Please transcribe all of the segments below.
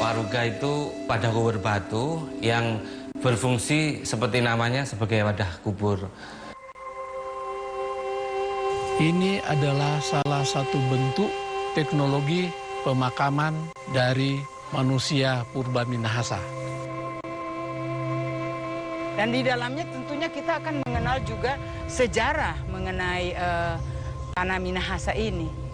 Waruga itu wadah kubur batu yang berfungsi seperti namanya sebagai wadah kubur. Ini adalah salah satu bentuk teknologi pemakaman dari manusia purba Minahasa. Dan di dalamnya tentunya kita akan mengenal juga sejarah mengenai tanah Minahasa ini.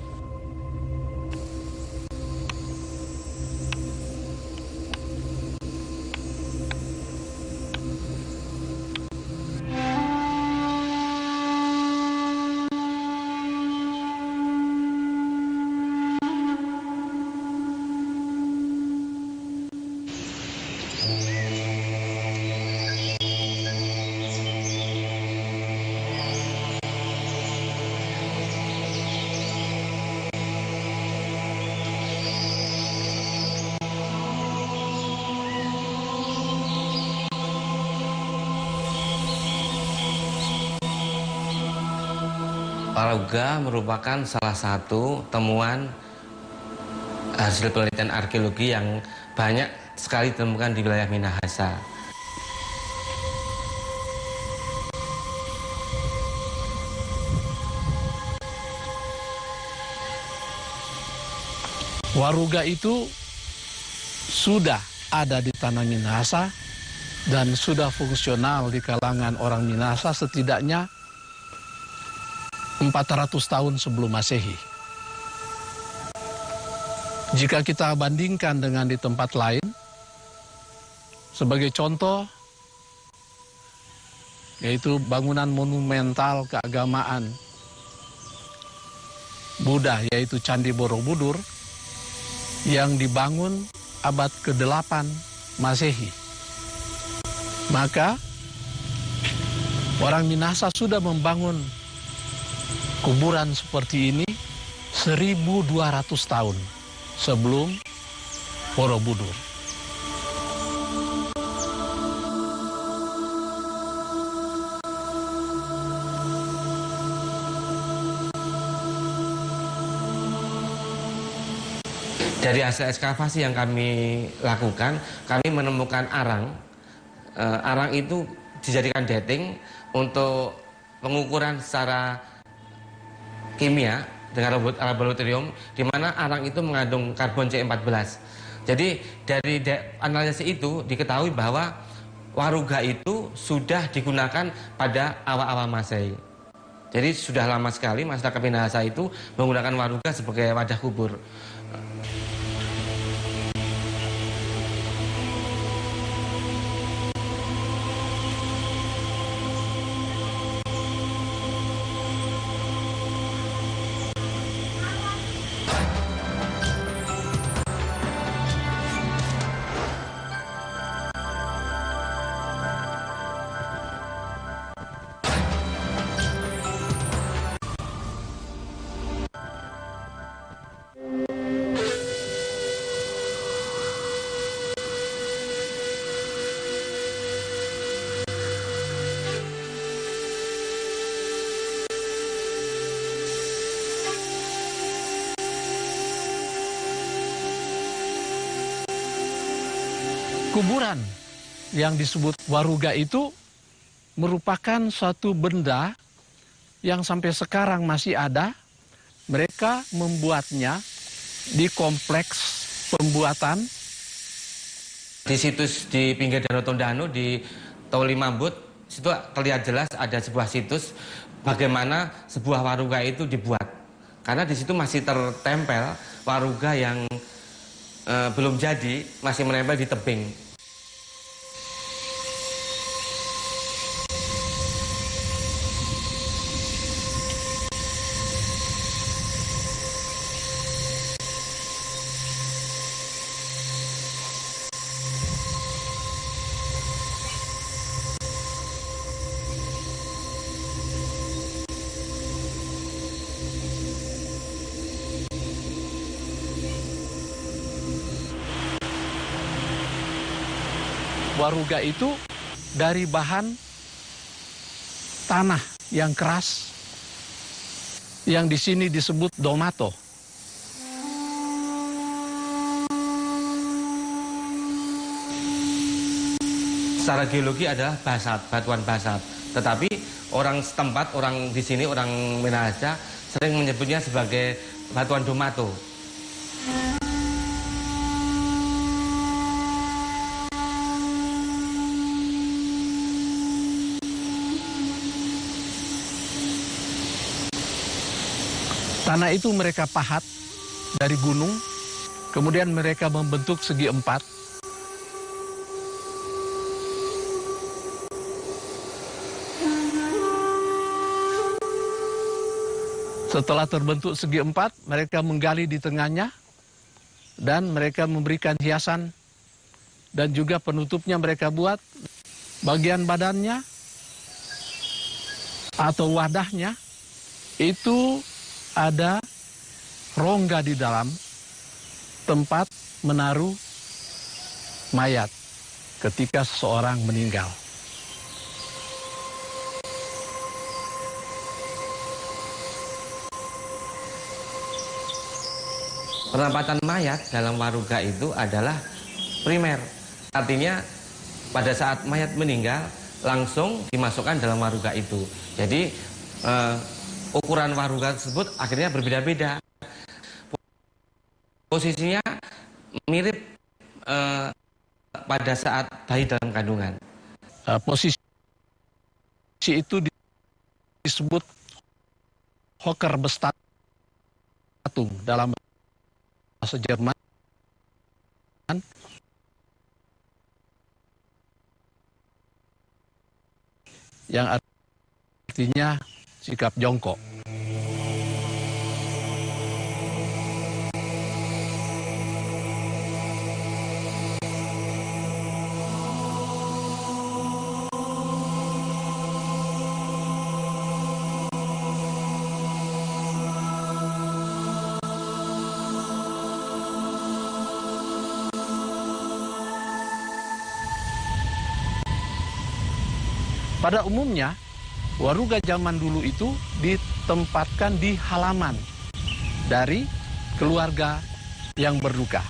Waruga merupakan salah satu temuan hasil penelitian arkeologi yang banyak sekali ditemukan di wilayah Minahasa. Waruga itu sudah ada di tanah Minahasa dan sudah fungsional di kalangan orang Minahasa setidaknya 400 tahun sebelum Masehi. Jika kita bandingkan dengan di tempat lain, sebagai contoh, yaitu bangunan monumental keagamaan Buddha, yaitu Candi Borobudur, yang dibangun abad ke-8 Masehi. Maka, orang Minahasa sudah membangun kuburan seperti ini 1200 tahun sebelum Borobudur. Dari hasil ekskavasi yang kami lakukan, kami menemukan arang. Arang itu dijadikan dating untuk pengukuran secara kimia dengan laboratorium, di mana arang itu mengandung karbon C14. Jadi dari analisis itu diketahui bahwa Waruga itu sudah digunakan pada awal-awal Masehi. Jadi sudah lama sekali masyarakat Minahasa itu menggunakan Waruga sebagai wadah kubur. Kuburan yang disebut Waruga itu merupakan suatu benda yang sampai sekarang masih ada. Mereka membuatnya di kompleks pembuatan. Di situs di pinggir Danau Tondano di Toli Mambut, situ terlihat jelas ada sebuah situs bagaimana sebuah waruga itu dibuat. Karena di situ masih tertempel waruga yang belum jadi, masih menempel di tebing. Waruga itu dari bahan tanah yang keras, yang di sini disebut domato. secara geologi adalah basalt, batuan basalt. Tetapi orang setempat, orang di sini, orang Minahasa sering menyebutnya sebagai batuan Domato. Tanah itu mereka pahat dari gunung, kemudian mereka membentuk segi empat. Setelah terbentuk segi empat, mereka menggali di tengahnya dan mereka memberikan hiasan dan juga penutupnya mereka buat bagian badannya atau wadahnya itu ada rongga di dalam tempat menaruh mayat ketika seseorang meninggal. Penempatan mayat dalam waruga itu adalah primer. Artinya pada saat mayat meninggal langsung dimasukkan dalam waruga itu. Jadi ukuran waruga tersebut akhirnya berbeda-beda. Posisinya mirip pada saat bayi dalam kandungan. Posisi itu disebut Hocker Bestatung dalam bahasa Jerman. Yang artinya sikap jongkok. Pada umumnya, waruga zaman dulu itu ditempatkan di halaman dari keluarga yang berduka.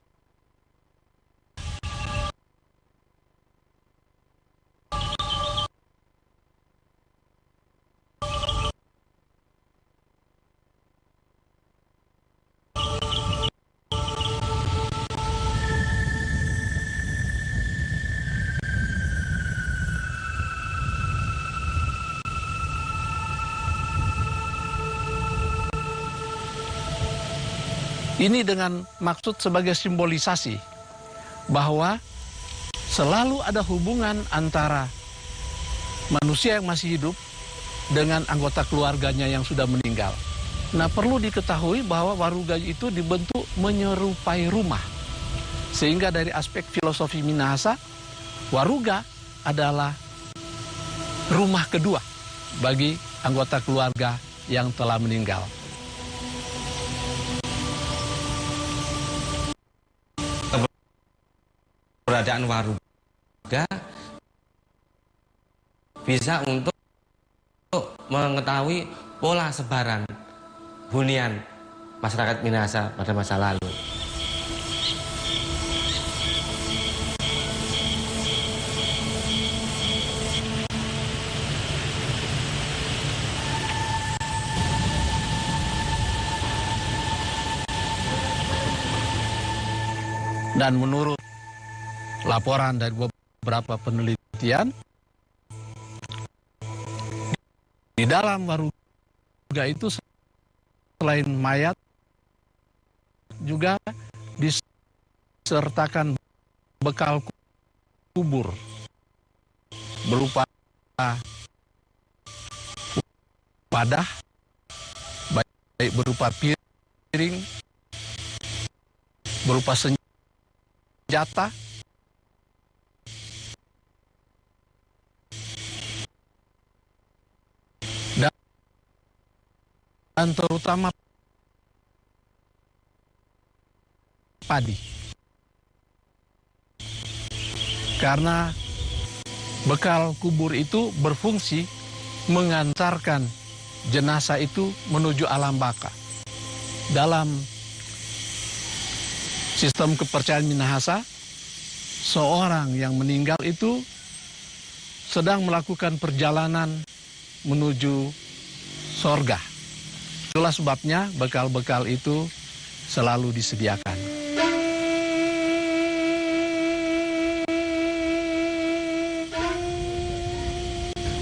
Ini dengan maksud sebagai simbolisasi bahwa selalu ada hubungan antara manusia yang masih hidup dengan anggota keluarganya yang sudah meninggal. Nah, perlu diketahui bahwa waruga itu dibentuk menyerupai rumah. Sehingga dari aspek filosofi Minahasa, waruga adalah rumah kedua bagi anggota keluarga yang telah meninggal. Keberadaan waruga bisa untuk mengetahui pola sebaran hunian masyarakat Minahasa pada masa lalu. Dan menurut laporan dari beberapa penelitian, di dalam waruga itu selain mayat juga disertakan bekal kubur berupa wadah, baik berupa piring, berupa senjata, dan terutama padi. Karena bekal kubur itu berfungsi mengantarkan jenazah itu menuju alam baka. Dalam sistem kepercayaan Minahasa, seorang yang meninggal itu sedang melakukan perjalanan menuju sorga. Itulah sebabnya bekal-bekal itu selalu disediakan.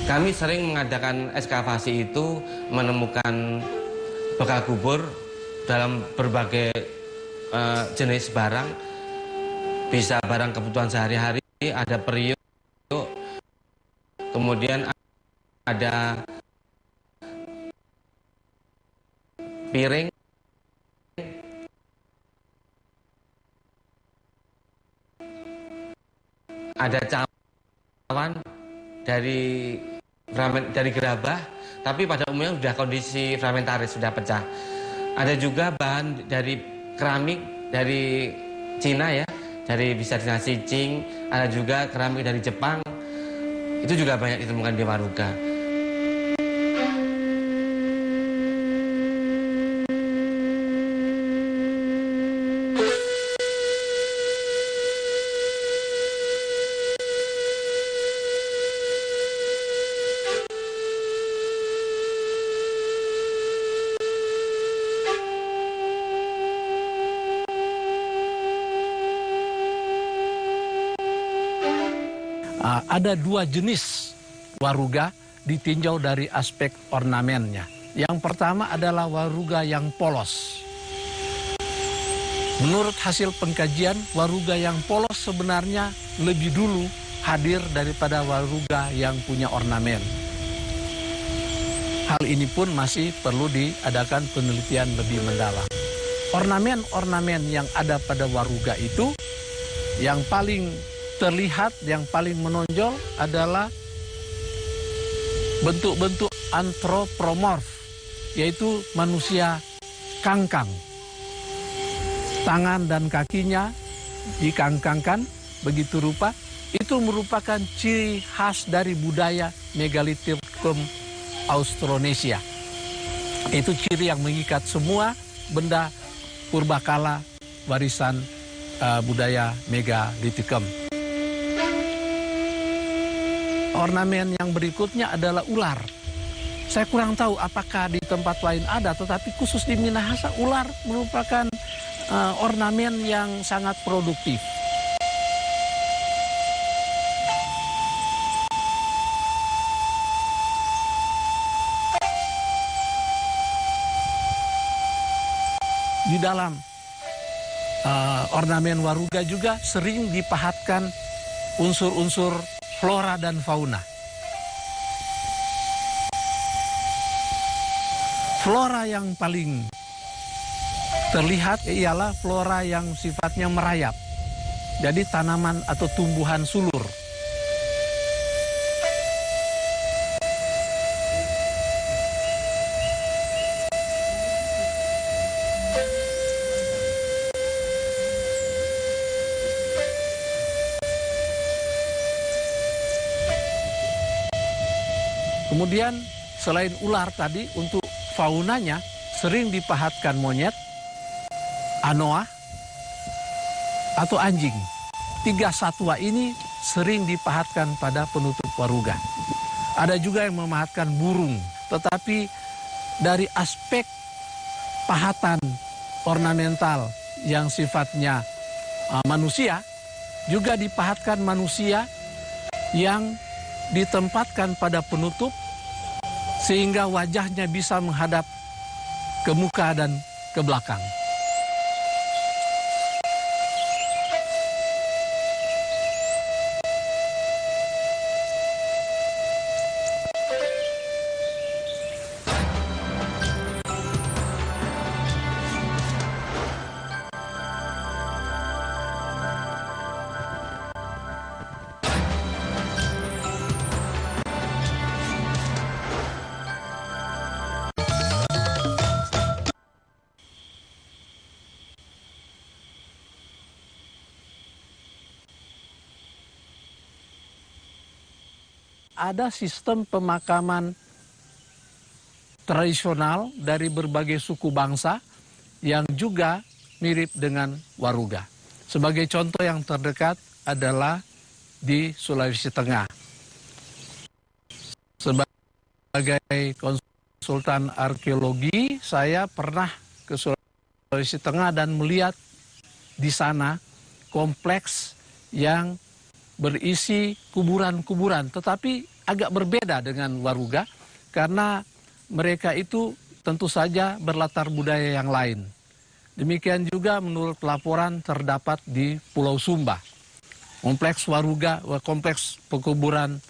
Kami sering mengadakan ekskavasi itu menemukan bekal kubur dalam berbagai jenis barang. Bisa barang kebutuhan sehari-hari, ada periuk, kemudian ada piring, ada cawan dari gerabah, tapi pada umumnya sudah kondisi fragmentaris, sudah pecah. Ada juga bahan dari keramik dari Cina ya, bisa dinasti Qing. Ada juga keramik dari Jepang, itu juga banyak ditemukan di Waruga. Ada dua jenis waruga ditinjau dari aspek ornamennya. Yang pertama adalah waruga yang polos. Menurut hasil pengkajian, waruga yang polos sebenarnya lebih dulu hadir daripada waruga yang punya ornamen. Hal ini pun masih perlu diadakan penelitian lebih mendalam. Ornamen-ornamen yang ada pada waruga itu, yang paling terlihat, yang paling menonjol adalah bentuk-bentuk antropomorf, yaitu manusia kangkang. Tangan dan kakinya dikangkangkan begitu rupa. Itu merupakan ciri khas dari budaya Megalithicum Austronesia. Itu ciri yang mengikat semua benda purbakala warisan budaya Megalithicum. Ornamen yang berikutnya adalah ular. Saya kurang tahu apakah di tempat lain ada, tetapi khusus di Minahasa ular merupakan ornamen yang sangat produktif. Di dalam ornamen waruga juga sering dipahatkan unsur-unsur flora dan fauna. Flora yang paling terlihat ialah flora yang sifatnya merayap. Jadi tanaman atau tumbuhan sulur. Kemudian selain ular tadi, untuk faunanya sering dipahatkan monyet, anoa, atau anjing. Tiga satwa ini sering dipahatkan pada penutup waruga. Ada juga yang memahatkan burung, tetapi dari aspek pahatan ornamental yang sifatnya manusia, juga dipahatkan manusia yang ditempatkan pada penutup sehingga wajahnya bisa menghadap ke muka dan ke belakang. Ada sistem pemakaman tradisional dari berbagai suku bangsa yang juga mirip dengan waruga. Sebagai contoh yang terdekat adalah di Sulawesi Tengah. sebagai konsultan arkeologi, saya pernah ke Sulawesi Tengah dan melihat di sana kompleks yang berisi kuburan-kuburan, tetapi agak berbeda dengan Waruga karena mereka itu tentu saja berlatar budaya yang lain. Demikian juga menurut laporan terdapat di Pulau Sumba. Kompleks Waruga, kompleks pekuburan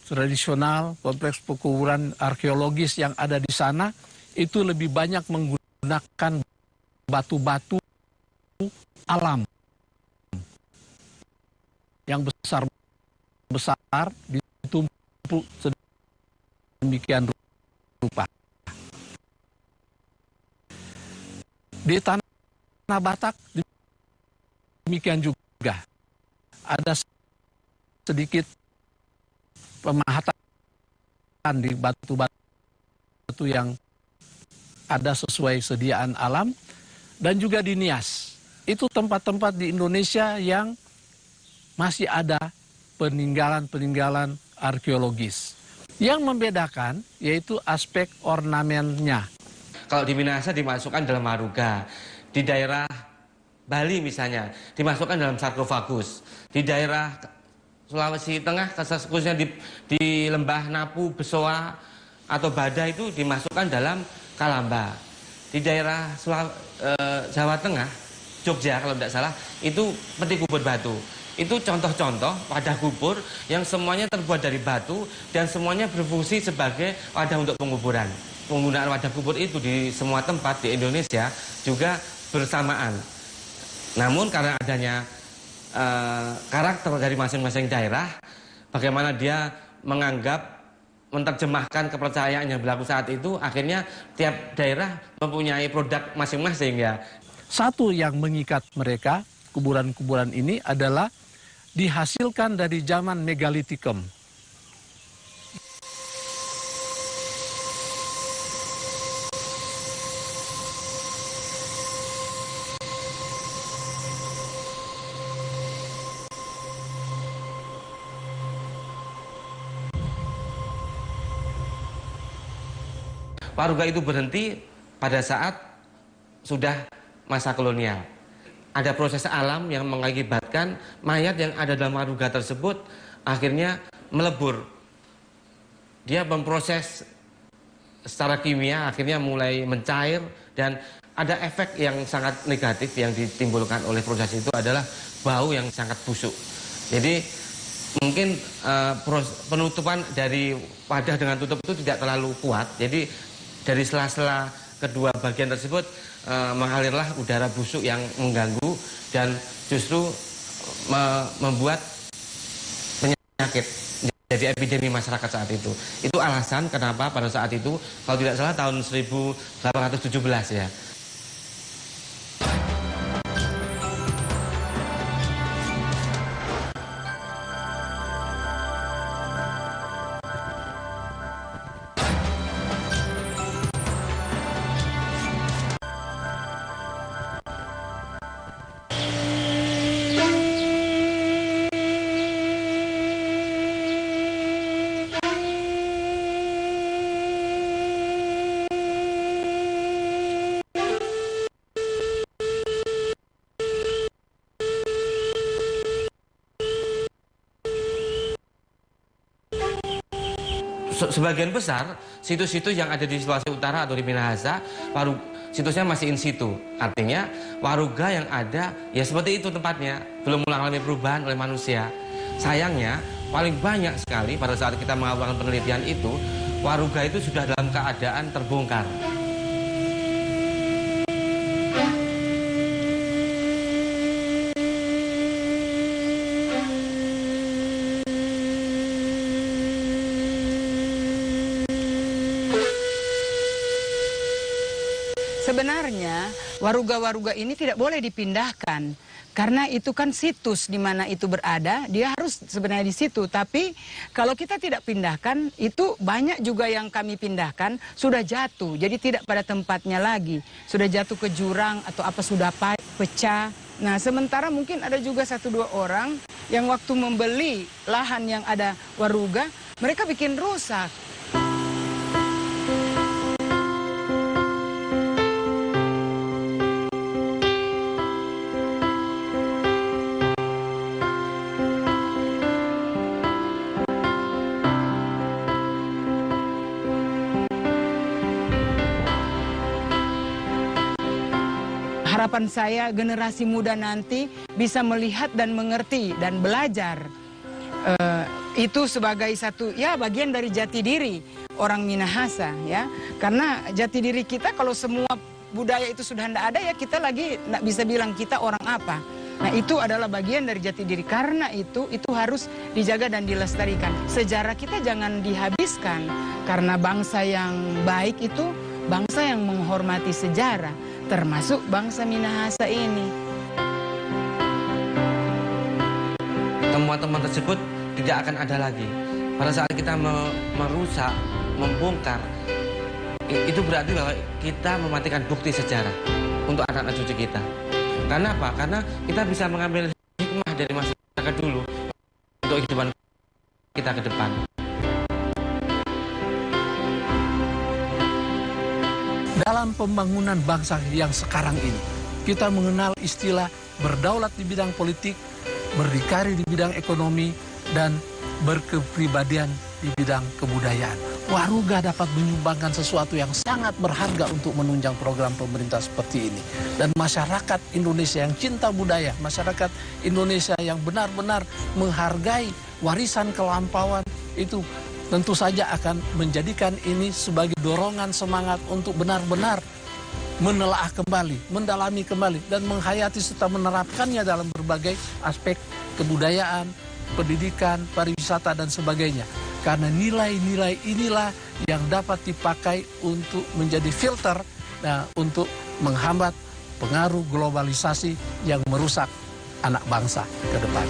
tradisional, kompleks pekuburan arkeologis yang ada di sana itu lebih banyak menggunakan batu-batu alam yang besar-besar ditumpuk sedemikian rupa. Di tanah Batak demikian juga ada sedikit pemahatan di batu-batu yang ada sesuai sediaan alam, dan juga di Nias. Itu tempat-tempat di Indonesia yang masih ada peninggalan-peninggalan arkeologis. Yang membedakan yaitu aspek ornamennya. Kalau di Minahasa dimasukkan dalam Waruga, di daerah Bali misalnya dimasukkan dalam sarkofagus, di daerah Sulawesi Tengah khususnya di Lembah Napu, Besoa atau Bada itu dimasukkan dalam Kalamba. Di daerah Jawa Tengah, Jogja kalau tidak salah, itu peti kubur batu. Itu contoh-contoh wadah kubur yang semuanya terbuat dari batu dan semuanya berfungsi sebagai wadah untuk penguburan. Penggunaan wadah kubur itu di semua tempat di Indonesia juga bersamaan. Namun karena adanya karakter dari masing-masing daerah, bagaimana dia menganggap, menerjemahkan kepercayaan yang berlaku saat itu, akhirnya tiap daerah mempunyai produk masing-masing ya. Satu yang mengikat mereka, kuburan-kuburan ini adalah dihasilkan dari zaman Megalitikum. Waruga itu berhenti pada saat sudah masa kolonial. Ada proses alam yang mengakibatkan mayat yang ada dalam Waruga tersebut akhirnya melebur. Dia memproses secara kimia, akhirnya mulai mencair, dan ada efek yang sangat negatif yang ditimbulkan oleh proses itu adalah bau yang sangat busuk. Jadi mungkin penutupan dari wadah dengan tutup itu tidak terlalu kuat. Jadi dari sela-sela kedua bagian tersebut mengalirlah udara busuk yang mengganggu dan justru membuat penyakit jadi epidemi masyarakat saat itu. Itu alasan kenapa pada saat itu, kalau tidak salah tahun 1817 ya. Sebagian besar situs-situs yang ada di Sulawesi Utara atau di Minahasa, situsnya masih in situ. Artinya Waruga yang ada ya seperti itu tempatnya, belum mengalami perubahan oleh manusia. Sayangnya paling banyak sekali pada saat kita melakukan penelitian itu, Waruga itu sudah dalam keadaan terbongkar. Sebenarnya waruga-waruga ini tidak boleh dipindahkan karena itu kan situs di mana itu berada, dia harus sebenarnya di situ. Tapi kalau kita tidak pindahkan, itu banyak juga yang kami pindahkan sudah jatuh, jadi tidak pada tempatnya lagi, sudah jatuh ke jurang atau apa sudah pecah. Nah, sementara mungkin ada juga 1-2 orang yang waktu membeli lahan yang ada waruga, mereka bikin rusak. harapan saya generasi muda nanti bisa melihat dan mengerti dan belajar. Itu sebagai satu ya bagian dari jati diri orang Minahasa ya. Karena jati diri kita kalau semua budaya itu sudah tidak ada ya kita lagi tidak bisa bilang kita orang apa. Nah itu adalah bagian dari jati diri. Karena itu harus dijaga dan dilestarikan. Sejarah kita jangan dihabiskan. Karena bangsa yang baik itu bangsa yang menghormati sejarah. Termasuk bangsa Minahasa ini. Temuan-temuan tersebut tidak akan ada lagi. Pada saat kita merusak, membongkar, itu berarti bahwa kita mematikan bukti sejarah untuk anak-anak cucu kita. Karena apa? Karena kita bisa mengambil hikmah dari masyarakat dulu untuk kehidupan kita ke depan. Dalam pembangunan bangsa yang sekarang ini, kita mengenal istilah berdaulat di bidang politik, berdikari di bidang ekonomi, dan berkepribadian di bidang kebudayaan. Waruga dapat menyumbangkan sesuatu yang sangat berharga untuk menunjang program pemerintah seperti ini. Dan masyarakat Indonesia yang cinta budaya, masyarakat Indonesia yang benar-benar menghargai warisan kelampauan itu tentu saja akan menjadikan ini sebagai dorongan semangat untuk benar-benar menelaah kembali, mendalami kembali, dan menghayati serta menerapkannya dalam berbagai aspek kebudayaan, pendidikan, pariwisata, dan sebagainya. Karena nilai-nilai inilah yang dapat dipakai untuk menjadi filter untuk menghambat pengaruh globalisasi yang merusak anak bangsa ke depan.